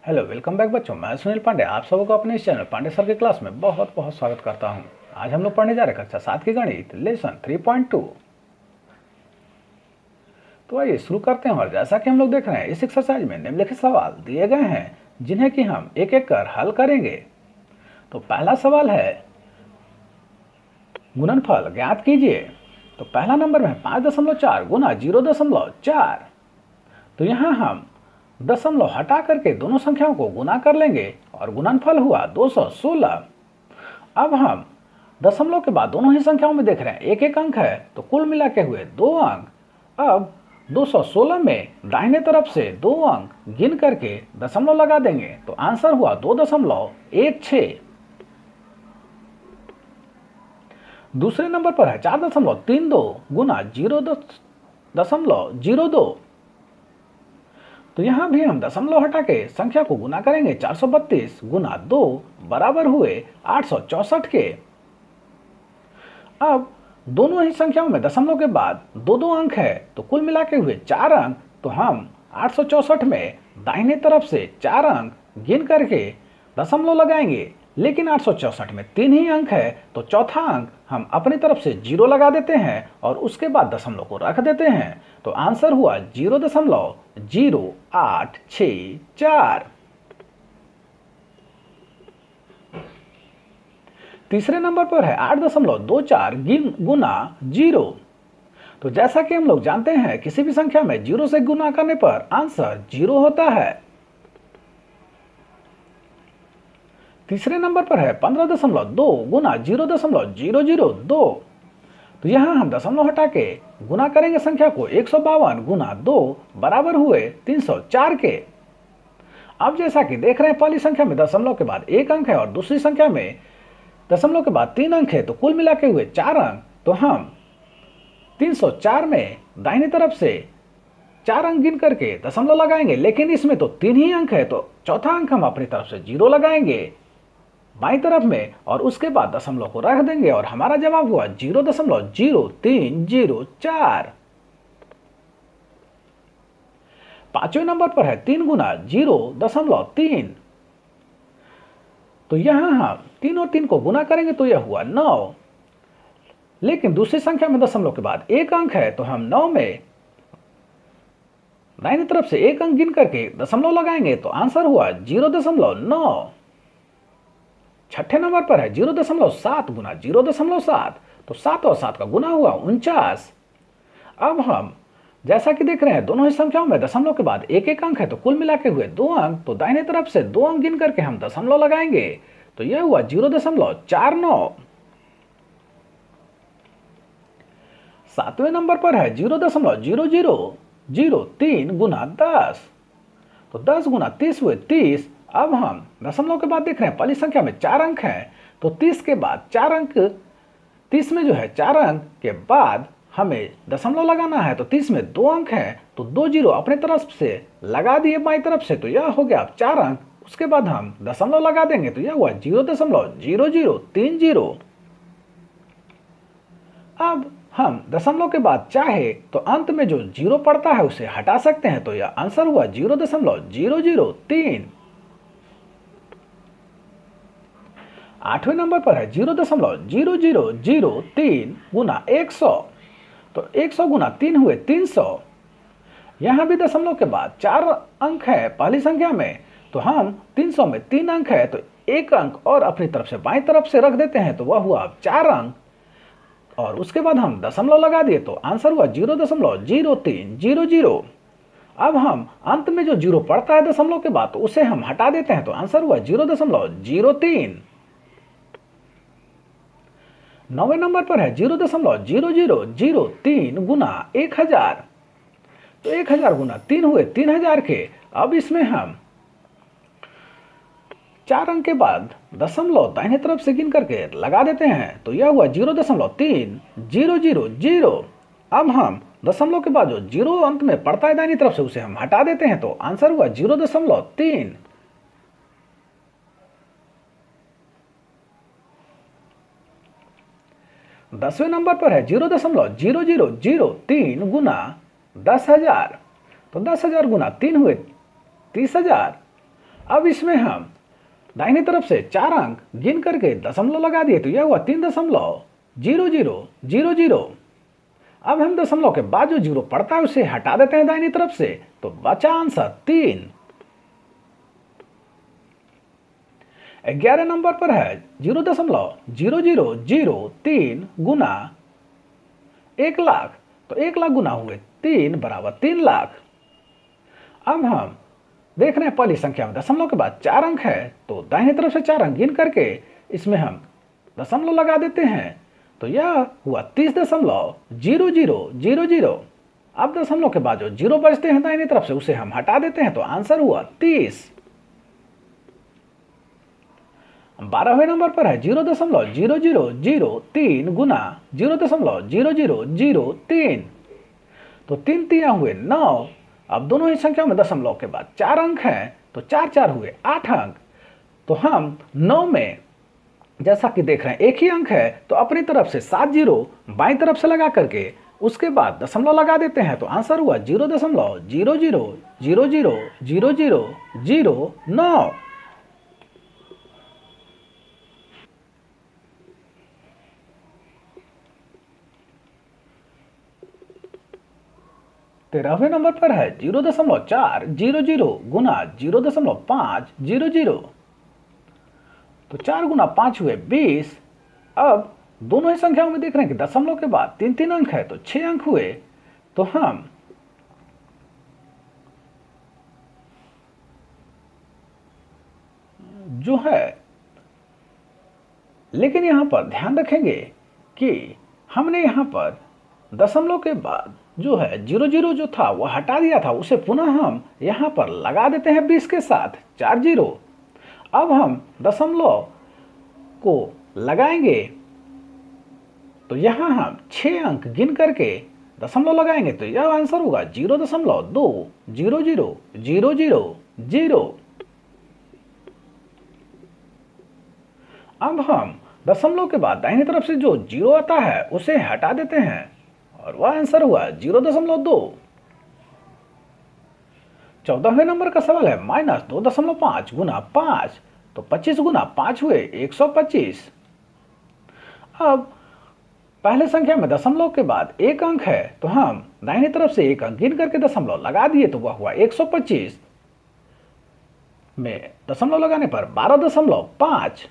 Hello, welcome back बच्चों। मैं सुनील पांडे आप सबको को अपने इस चैनल पांडे सर के क्लास में बहुत बहुत स्वागत करता हूं। आज हम लोग पढ़ने जा रहे हैं कक्षा 7 की गणित लेसन 3.2। तो आइए शुरू करते हैं। और जैसा कि हम लोग देख रहे हैं, इस एक्सरसाइज में निम्नलिखित सवाल दिए गए हैं जिन्हें कि हम एक एक कर हल करेंगे। तो पहला सवाल है गुणनफल ज्ञात कीजिए। तो पहला नंबर में 5.4 गुना 0.4। तो यहाँ हम दशमलव हटा करके दोनों संख्याओं को गुना कर लेंगे और गुणनफल हुआ 216। अब हम दशमलव के बाद दोनों ही संख्याओं में देख रहे हैं एक एक अंक है, तो कुल मिला के हुए 2 अंक। अब 216 में दाहिने तरफ से 2 अंक गिन करके दशमलव लगा देंगे तो आंसर हुआ 2.16। दूसरे नंबर पर है 4.32 गुना 0.02। तो यहां भी हम दशमलव हटा के संख्या को गुना करेंगे। 432 गुना 2 बराबर हुए 864 के। अब दोनों ही संख्याओं में दशमलव के बाद दो दो अंक है, तो कुल मिला के हुए 4 अंक। तो हम 864 में दाहिने तरफ से 4 अंक गिन करके दशमलव लगाएंगे, लेकिन 864 में 3 ही अंक है, तो चौथा अंक हम अपनी तरफ से 0 लगा देते हैं और उसके बाद दशमलव को रख देते हैं। तो आंसर हुआ 0.0864। तीसरे नंबर पर है 8.24 गुना 0। तो जैसा कि हम लोग जानते हैं, किसी भी संख्या में 0 से गुना करने पर आंसर 0 होता है। तीसरे नंबर पर है 15.2 गुना 0.002। तो यहां हम दशमलव हटा के गुना करेंगे संख्या को। 152 गुना 2 बराबर हुए 304 के। अब जैसा कि देख रहे हैं, पहली संख्या में दशमलव के बाद 1 अंक है और दूसरी संख्या में दशमलव के बाद 3 अंक है, तो कुल मिला के हुए 4 अंक। तो हम 304 में दाहिनी तरफ से 4 अंक गिन करके दशमलव लगाएंगे, लेकिन इसमें तो 3 ही अंक है, तो चौथा अंक हम अपनी तरफ से 0 लगाएंगे बाईं तरफ में और उसके बाद दशमलव को रख देंगे और हमारा जवाब हुआ 0.0304। पांचवें नंबर पर है 3 गुना 0.3। तो यहां हम 3 और 3 को गुना करेंगे तो यह हुआ 9, लेकिन दूसरी संख्या में दशमलव के बाद 1 अंक है, तो हम 9 में दाहिनी तरफ से 1 अंक गिन करके दशमलव लगाएंगे तो आंसर हुआ 0.9। छठे नंबर पर है 0.7 गुना 0.7। तो 7 और 7 का गुना हुआ 49। अब हम जैसा कि देख रहे हैं, दोनों ही संख्याओं में दशमलव के बाद एक एक अंक है, तो कुल मिला के हुए 2 अंक। तो दाहिने तरफ से 2 अंक गिन करके हम दशमलव लगाएंगे तो यह हुआ 0.49। सातवें नंबर पर है 0.0003 गुना 10। तो 10 गुना 30 हुए 30। अब हम दशमलव के बाद देख रहे हैं, पहली संख्या में 4 अंक हैं, तो 30 के बाद 4 अंक, 30 में जो है 4 अंक के बाद हमें दशमलव लगाना है। तो 30 में 2 अंक हैं, तो 2 जीरो अपने तरफ से लगा दिए बाईं तरफ से, तो यह हो गया 4 अंक। उसके बाद हम दशमलव लगा देंगे तो यह हुआ 0.0030। अब हम दशमलव के बाद चाहे तो अंत में जो 0 पड़ता है उसे हटा सकते हैं, तो यह आंसर हुआ 0.003। आठवें नंबर पर है 0.0003 गुना 100। तो 100 गुना 3 हुए 300। यहां भी दशमलव के बाद 4 अंक है पहली संख्या में, तो हम 300 में 3 अंक है, तो 1 अंक और अपनी तरफ से बाईं तरफ से रख देते हैं, तो वह हुआ 4 अंक और उसके बाद हम दशमलव लगा दिए तो आंसर हुआ 0.0300। अब हम अंत में जो 0 पड़ता है दशमलव के बाद, तो उसे हम हटा देते हैं, तो आंसर हुआ 0.03। नौवें नंबर पर है 0.0003 गुना 1000। तो 1000 गुना 3 हुए 3000 के। अब इसमें हम 4 अंक के बाद दशमलव दाहिने तरफ से गिन करके लगा देते हैं, तो यह हुआ 0.3000। अब हम दशमलव के बाद जो 0 अंत में पड़ता है दाहिनी तरफ से उसे हम हटा देते हैं, तो आंसर हुआ 0.3। 10वें नंबर पर है 0.0003 गुना 10,000। तो 10,000 गुना 3 हुए 30,000। अब इसमें हम दाहिनी तरफ से 4 अंक गिन करके दशमलव लगा दिए तो यह हुआ 3.0000। अब हम दशमलव के बाद जो जीरो पड़ता है उसे हटा देते हैं दाहिनी तरफ से, तो बचा आंसर 3। 11 नंबर पर है 0.0003 गुना 1 लाख, तो 1 लाख गुना हुए 3 बराबर 3 लाख। अब हम देख रहे हैं पहली संख्या में दशमलव के बाद 4 अंक है, तो दाहिनी तरफ से 4 अंक गिन करके इसमें हम दशमलव लगा देते हैं, तो यह हुआ 30.0000। अब दशमलव के बाद जो जीरो बचते हैं दाहिनी तरफ से उसे हम हटा देते हैं, तो आंसर हुआ 30। 12वें नंबर पर है 0.0003 गुना 0.0003, तो 3 तिया हुए 9। अब दोनों ही संख्याओं में दशमलव के बाद 4 अंक हैं, तो 4 4 हुए 8 अंक। तो हम 9 में जैसा कि देख रहे हैं एक ही अंक है, तो अपनी तरफ से 7 जीरो बाईं तरफ से लगा करके उसके बाद दशमलव लगा देते हैं, तो आंसर हुआ 0.00000009। 13वें नंबर पर है 0.400 गुना 0.500, तो 4 गुना 5 हुए 20। अब दोनों ही संख्याओं में देख रहे हैं कि दशमलव के बाद 3 3 अंक है, तो 6 अंक हुए। तो हम जो है, लेकिन यहां पर ध्यान रखेंगे कि हमने यहां पर दशमलव के बाद जो है 00 जो था वह हटा दिया था, उसे पुनः हम यहां पर लगा देते हैं 20 के साथ 4 जीरो। अब हम दशमलव को लगाएंगे, तो यहां हम 6 अंक गिन करके दशमलव लगाएंगे, तो यह आंसर होगा 0.2000000। अब हम दशमलव के बाद दाहिनी तरफ से जो जीरो आता है उसे हटा देते हैं, और वह आंसर हुआ 0.2। 14वें नंबर का सवाल है -2.5 गुना 5, तो 25 गुना 5 हुए 125। अब पहले संख्या में दशमलव के बाद एक अंक है, तो हम दाहिनी तरफ से एक अंक गिन करके दशमलव लगा दिए, तो वह हुआ 125 में दशमलव लगाने पर 12.5।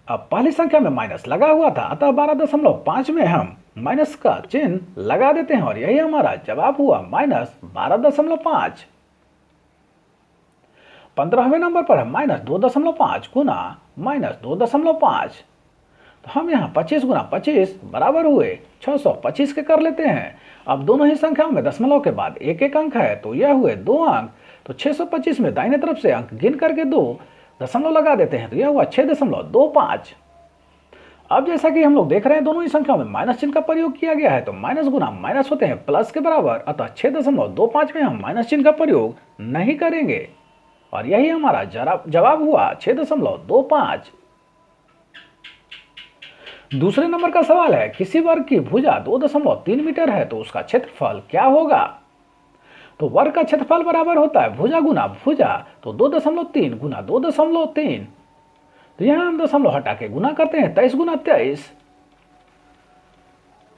अब पहली संख्या में माइनस लगा हुआ था, अतः 12.5 में हम माइनस का चिन्ह लगा देते हैं, और यही हमारा जवाब हुआ -12.5। 15वें नंबर पर है -2.5 गुना -2.5, तो हम यहाँ 25 गुना 25 बराबर हुए 625 के कर लेते हैं। अब दोनों ही संख्याओं में दशमलव के बाद एक एक अंक है, तो यह हुए 2 अंक, तो 625 में दाहिने तरफ से अंक गिन करके 2 दशमलव लगा देते हैं, तो यह हुआ 6.25। अब जैसा कि हम लोग देख रहे हैं दोनों ही संख्याओं में माइनस चिन्ह का प्रयोग किया गया है, तो माइनस गुना माइनस होते हैं प्लस के बराबर, अतः 6.25 में हम माइनस चिन्ह का प्रयोग नहीं करेंगे, और यही हमारा जवाब हुआ 6.25। दूसरे नंबर का सवाल है किसी वर्ग की भुजा 2.3 मीटर है, तो उसका क्षेत्रफल क्या होगा। तो वर्ग का क्षेत्रफल बराबर होता है भुजा गुना भुजा, तो 2.3 गुना 2.3, तो यहां हम दशमलव हटा के गुना करते हैं, 23 गुना 23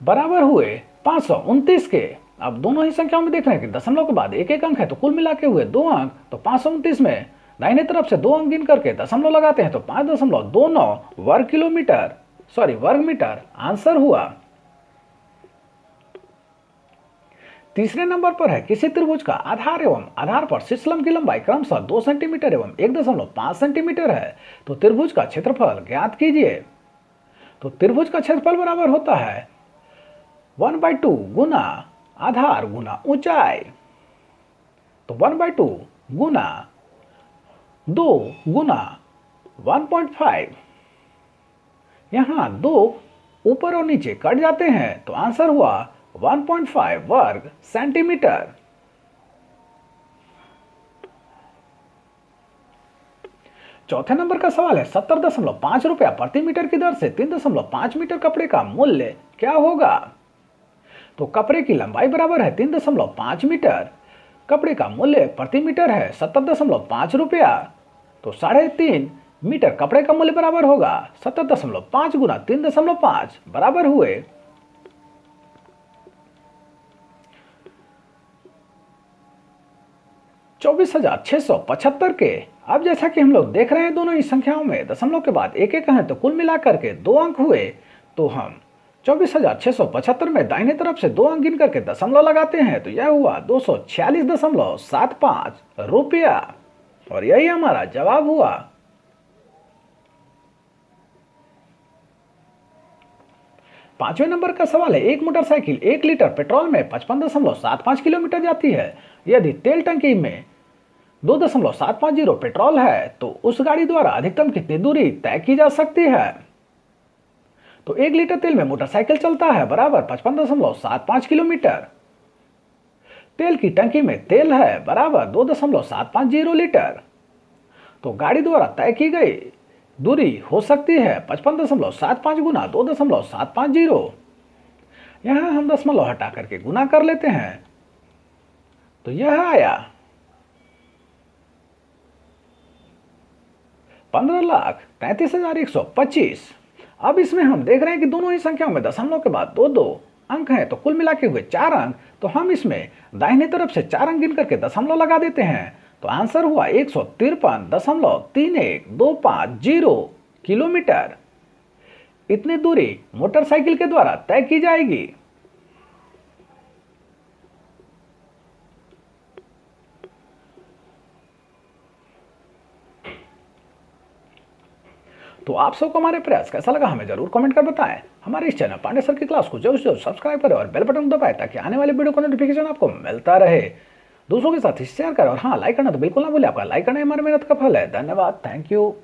बराबर हुए 529 के। अब दोनों ही संख्याओं में देख रहे हैं कि दशमलव के बाद एक एक अंक है, तो कुल मिला के हुए 2 अंक, तो 529 में दाहिने तरफ से 2 अंक गिन करके दशमलव लगाते हैं, तो 5.29 वर्ग मीटर आंसर हुआ। तीसरे नंबर पर है किसी त्रिभुज का आधार एवं आधार पर शीर्षलंब की लंबाई क्रमशः 2 सेंटीमीटर एवं 1.5 सेंटीमीटर है, तो त्रिभुज का क्षेत्रफल ज्ञात कीजिए। तो त्रिभुज का क्षेत्रफल बराबर होता है 1/2 गुना आधार गुना ऊंचाई, तो 1/2 गुना 2 गुना 1.5, यहां 2 ऊपर और नीचे कट जाते हैं, तो आंसर हुआ 1.5 वर्ग सेंटीमीटर। चौथे नंबर का सवाल है 70.5 रुपया प्रति मीटर की दर से 3.5 मीटर कपड़े का मूल्य क्या होगा। तो कपड़े की लंबाई बराबर है 3.5 मीटर, कपड़े का मूल्य प्रति मीटर है 70.5 रुपया। तो 3.5 मीटर कपड़े का मूल्य बराबर होगा 70.5 गुना 3.5 बराबर हुए 24,675 के। अब जैसा कि हम लोग देख रहे हैं दोनों ही संख्याओं में दशमलव के बाद एक एक हैं, तो कुल मिलाकर के 2 अंक हुए। तो हम 24,675 में दाहिने तरफ से 2 अंक गिन करके दशमलव लगाते हैं, तो यह हुआ 246.75 रुपया, और यही हमारा जवाब हुआ। पांचवें नंबर का सवाल है, एक मोटरसाइकिल 1 लीटर पेट्रोल में 55.75 किलोमीटर जाती है। यदि तेल टंकी में 2.750 पेट्रोल है, तो उस गाड़ी द्वारा अधिकतम कितनी दूरी तय की जा सकती है। तो 1 लीटर तेल में मोटरसाइकिल चलता है बराबर 55.75 किलोमीटर। तेल की टंकी में तेल है बराबर 2.750 लीटर। तो गाड़ी द्वारा तय की गई दूरी हो सकती है 55.75 गुना 2.750। यहां हम दशमलव हटा करके गुना कर लेते हैं, तो यह आया 15,33,125। अब इसमें हम देख रहे हैं कि दोनों ही संख्याओं में दशमलव के बाद 2 अंक हैं, तो कुल मिला के हुए 4 अंक। तो हम इसमें दाहिने तरफ से 4 अंक गिन करके दशमलव लगा देते हैं, तो आंसर हुआ 153.3125 किलोमीटर। इतनी दूरी मोटरसाइकिल के द्वारा तय की जाएगी। तो आप सबको हमारे प्रयास कैसा लगा हमें जरूर कमेंट कर बताएं। हमारे इस चैनल पांडे सर की क्लास को जरूर जरूर सब्सक्राइब करें और बेल बटन दबाएं, ताकि आने वाले वीडियो का नोटिफिकेशन आपको मिलता रहे। दूसरों के साथ शेयर करें, और हाँ, लाइक करना तो बिल्कुल ना भूलें। आपका लाइक करना हमारी मेहनत का फल है। धन्यवाद, थैंक यू।